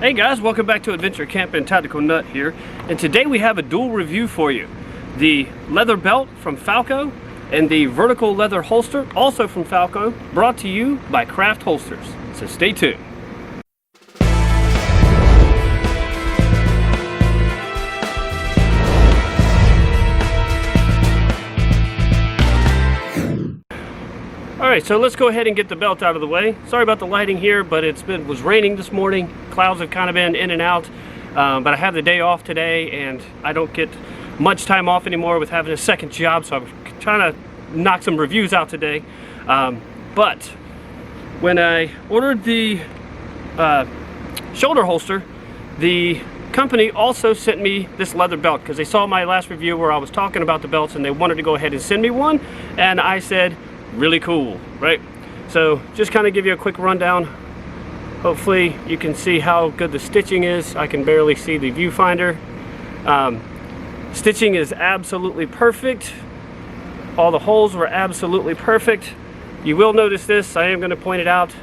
Hey guys, welcome back to Adventure Camping. Tactical Nut here, and today we have a dual review for you. The leather belt from Falco and the vertical leather holster, also from Falco, brought to you by Craft Holsters. So stay tuned. Alright, so let's go ahead and get the belt out of the way. Sorry about the lighting here, but it was raining this morning. Clouds have kind of been in and out, but I have the day off today and I don't get much time off anymore with having a second job, so I'm trying to knock some reviews out today. But when I ordered the shoulder holster, the company also sent me this leather belt because they saw my last review where I was talking about the belts and they wanted to go ahead and send me one, and I said, really cool, right? So just kind of give you a quick rundown. Hopefully you can see how good the stitching is. I can barely see the viewfinder. Stitching is absolutely perfect. All the holes were absolutely perfect. You will notice this, I am going to point it out.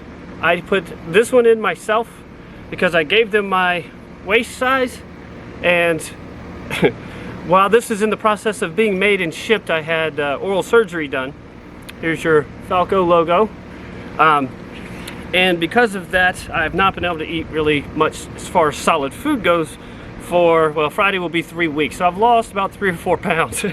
I put this one in myself because I gave them my waist size, and while this is in the process of being made and shipped, I had oral surgery done. Here's your Falco logo. And because of that, I've not been able to eat really much as far as solid food goes for, well, Friday will be 3 weeks. So I've lost about 3 or 4 pounds.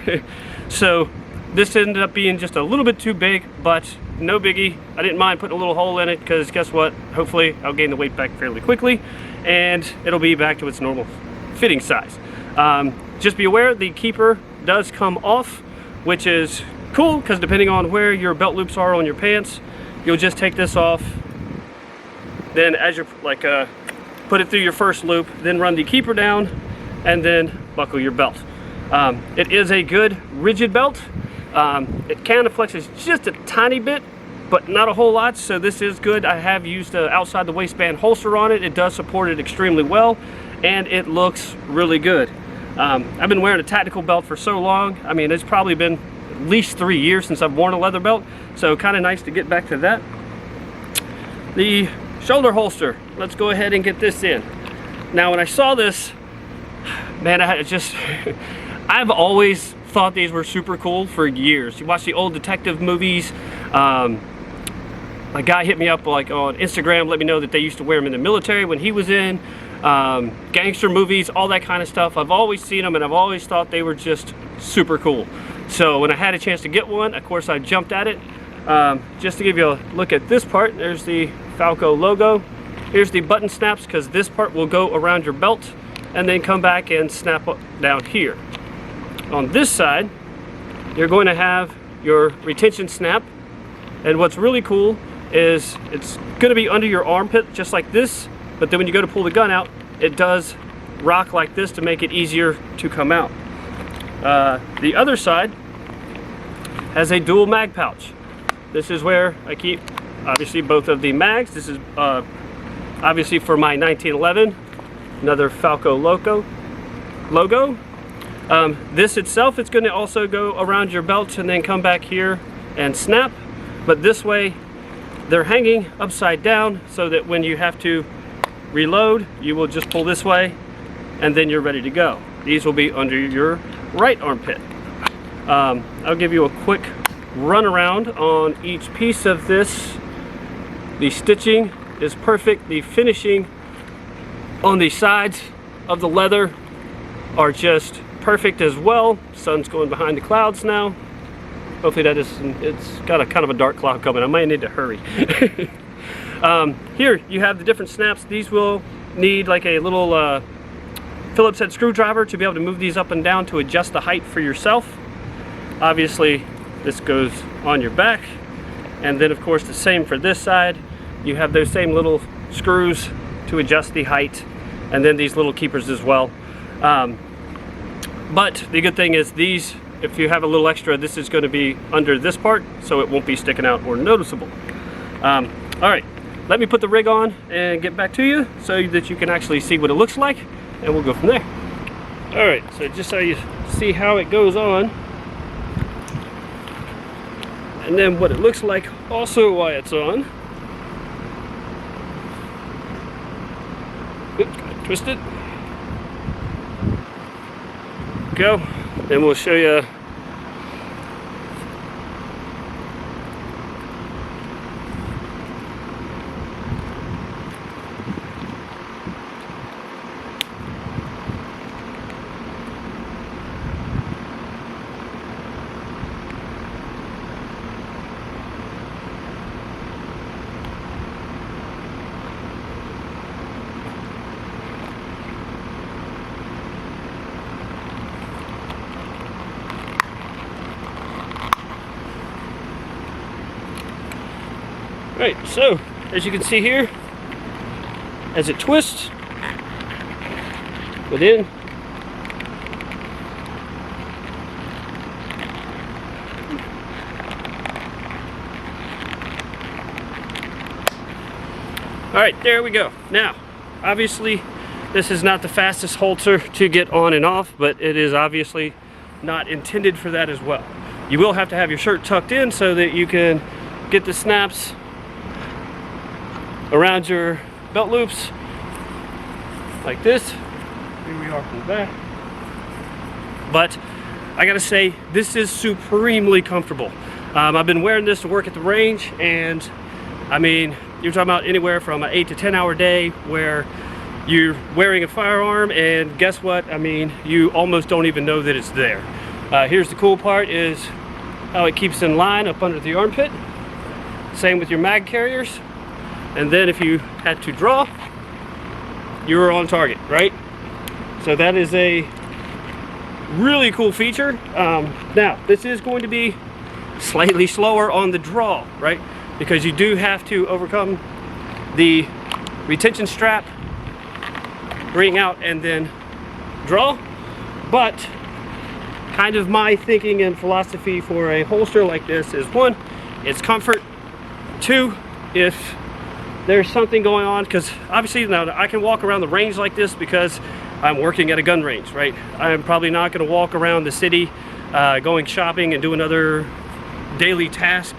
So this ended up being just a little bit too big, but no biggie. I didn't mind putting a little hole in it because guess what? Hopefully I'll gain the weight back fairly quickly and it'll be back to its normal fitting size. Just be aware the keeper does come off, which is cool because depending on where your belt loops are on your pants, you'll just take this off, then as you're like put it through your first loop, then run the keeper down and then buckle your belt. It is a good rigid belt. It kind of flexes just a tiny bit, but not a whole lot, so this is good. I have used an outside the waistband holster on it. It does support it extremely well and it looks really good. I've been wearing a tactical belt for so long. I mean, it's probably been at least 3 years since I've worn a leather belt, so kind of nice to get back to that. The shoulder holster, let's go ahead and get this in. Now when I saw this, man, I've always thought these were super cool for years. You watch the old detective movies. A guy hit me up like on Instagram, let me know that they used to wear them in the military when he was in. Gangster movies, all that kind of stuff. I've always seen them and I've always thought they were just super cool. So when I had a chance to get one, of course I jumped at it. Just to give you a look at this part, there's the Falco logo. Here's the button snaps because this part will go around your belt and then come back and snap down here. On this side, you're going to have your retention snap, and what's really cool is it's going to be under your armpit just like this, but then when you go to pull the gun out, it does rock like this to make it easier to come out. The other side has a dual mag pouch. This is where I keep obviously both of the mags. This is obviously for my 1911, another Falco logo. This itself, it's going to also go around your belt and then come back here and snap, but this way they're hanging upside down so that when you have to reload, you will just pull this way and then you're ready to go. These will be under your right armpit. I'll give you a quick run around on each piece of this. The stitching is perfect. The finishing on the sides of the leather are just perfect as well. Sun's going behind the clouds now. Hopefully that isn't, it's got a kind of a dark cloud coming. I might need to hurry. Here you have the different snaps. These will need like a little Phillips head screwdriver to be able to move these up and down to adjust the height for yourself. Obviously this goes on your back, and then of course the same for this side. You have those same little screws to adjust the height, and then these little keepers as well. But the good thing is these, if you have a little extra, this is going to be under this part so it won't be sticking out or noticeable. Alright, let me put the rig on and get back to you so that you can actually see what it looks like, and we'll go from there. Alright, so just so you see how it goes on, and then what it looks like also while it's on. Oops, twist it. Go. Then we'll show you. Right, so as you can see here, as it twists, put in, all right, there we go. Now, obviously, this is not the fastest holster to get on and off, but it is obviously not intended for that as well. You will have to have your shirt tucked in so that you can get the snaps around your belt loops like this. Here we are from the back. But I gotta say, this is supremely comfortable. I've been wearing this to work at the range, and I mean, you're talking about anywhere from an 8 to 10 hour day where you're wearing a firearm, and guess what? I mean, you almost don't even know that it's there. Here's the cool part, is how it keeps in line up under the armpit. Same with your mag carriers. And then if you had to draw, you were on target, right? So that is a really cool feature. Now, this is going to be slightly slower on the draw, right? Because you do have to overcome the retention strap, bring out and then draw. But kind of my thinking and philosophy for a holster like this is, one, it's comfort. Two, if there's something going on, because obviously now I can walk around the range like this because I'm working at a gun range, right? I'm probably not going to walk around the city going shopping and doing other daily tasks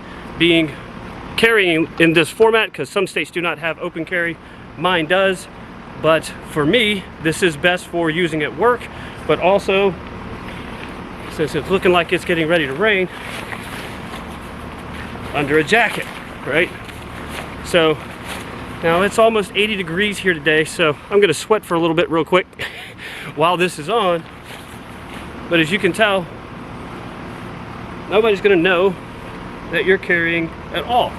carrying in this format, because some states do not have open carry. Mine does. But for me, this is best for using at work, but also since it's looking like it's getting ready to rain, under a jacket, right? So now it's almost 80 degrees here today, so I'm gonna sweat for a little bit real quick while this is on. But as you can tell, nobody's gonna know that you're carrying at all.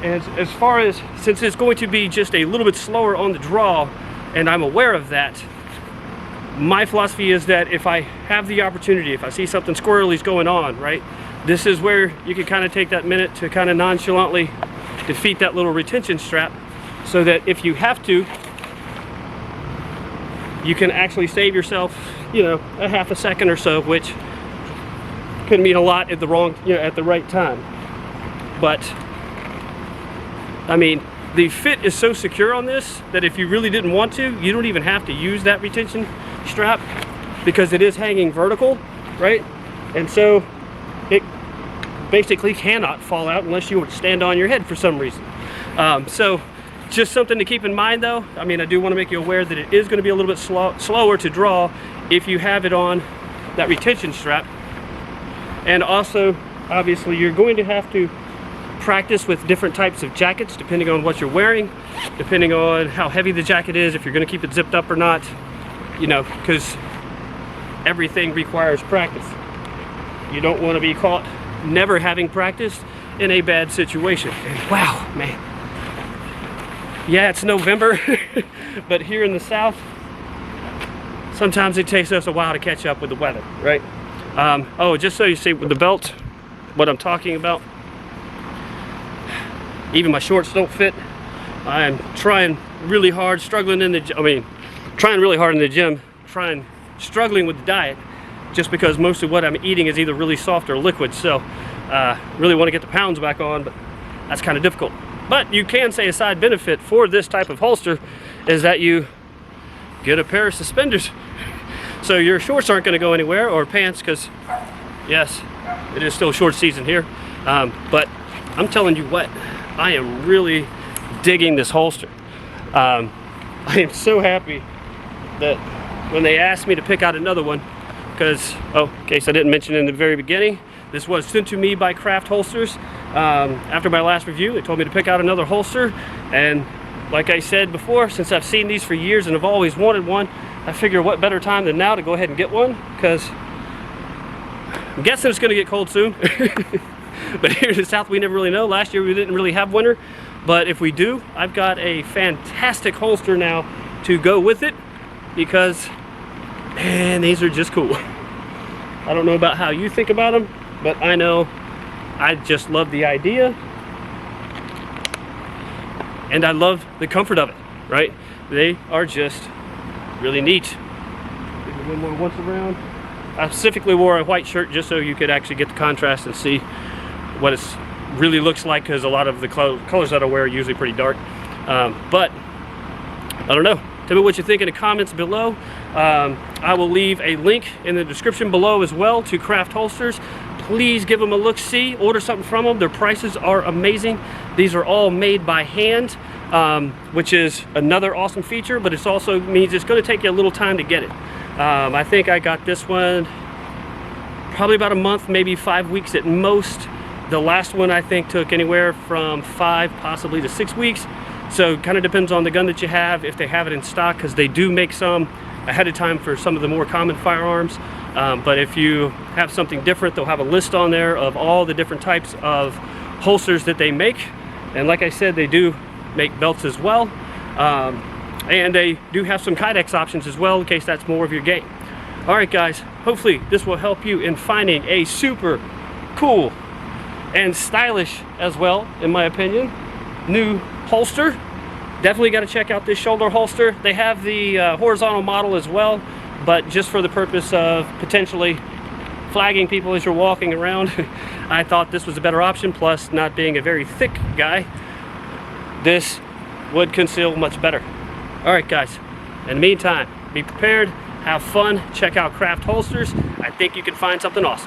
And as far as, since it's going to be just a little bit slower on the draw, and I'm aware of that, my philosophy is that if I have the opportunity, if I see something squirrely's going on, right, this is where you can kind of take that minute to kind of nonchalantly defeat that little retention strap, so that if you have to, you can actually save yourself, you know, a half a second or so, which could mean a lot at the at the right time. But I mean, the fit is so secure on this that if you really didn't want to, you don't even have to use that retention strap, because it is hanging vertical, right? And so it basically cannot fall out unless you would stand on your head for some reason. So just something to keep in mind though. I mean, I do want to make you aware that it is going to be a little bit slower to draw if you have it on that retention strap. And also, obviously, you're going to have to practice with different types of jackets depending on what you're wearing, depending on how heavy the jacket is, if you're going to keep it zipped up or not, you know, because everything requires practice. You don't want to be caught never having practiced in a bad situation. And wow, man. Yeah, it's November, but here in the South, sometimes it takes us a while to catch up with the weather, right? Oh, just so you see with the belt, what I'm talking about. Even my shorts don't fit. I'm trying really hard, struggling in the trying really hard in the gym, struggling with the diet, just because most of what I'm eating is either really soft or liquid. So really want to get the pounds back on, but that's kind of difficult. But you can say a side benefit for this type of holster is that you get a pair of suspenders. So your shorts aren't going to go anywhere, or pants, because yes, it is still short season here. But I'm telling you what, I am really digging this holster. I am so happy that when they asked me to pick out another one, because, oh, in case I didn't mention in the very beginning, this was sent to me by Craft Holsters. After my last review, they told me to pick out another holster, and like I said before, since I've seen these for years and have always wanted one, I figure what better time than now to go ahead and get one, because I'm guessing it's going to get cold soon. But here in the South, we never really know. Last year we didn't really have winter, but if we do, I've got a fantastic holster now to go with it, because man, these are just cool. I don't know about how you think about them, but I know I just love the idea, and I love the comfort of it, right? They are just really neat. One more once around. I specifically wore a white shirt just so you could actually get the contrast and see what it really looks like, because a lot of the colors that I wear are usually pretty dark. But I don't know. Tell me what you think in the comments below. I will leave a link in the description below as well to Craft Holsters. Please give them a look-see, order something from them. Their prices are amazing. These are all made by hand, which is another awesome feature, but it also means it's going to take you a little time to get it. I think I got this one probably about a month, maybe 5 weeks at most. The last one I think took anywhere from 5 possibly to 6 weeks. So it kind of depends on the gun that you have, if they have it in stock, because they do make some ahead of time for some of the more common firearms. But if you have something different, they'll have a list on there of all the different types of holsters that they make. And like I said, they do make belts as well. And they do have some kydex options as well, in case that's more of your game. All right, guys, hopefully this will help you in finding a super cool and stylish as well, in my opinion, new holster. Definitely got to check out this shoulder holster. They have the horizontal model as well, but just for the purpose of potentially flagging people as you're walking around, I thought this was a better option. Plus, not being a very thick guy, this would conceal much better. All right, guys, in the meantime, be prepared, have fun, check out Craft Holsters. I think you can find something awesome.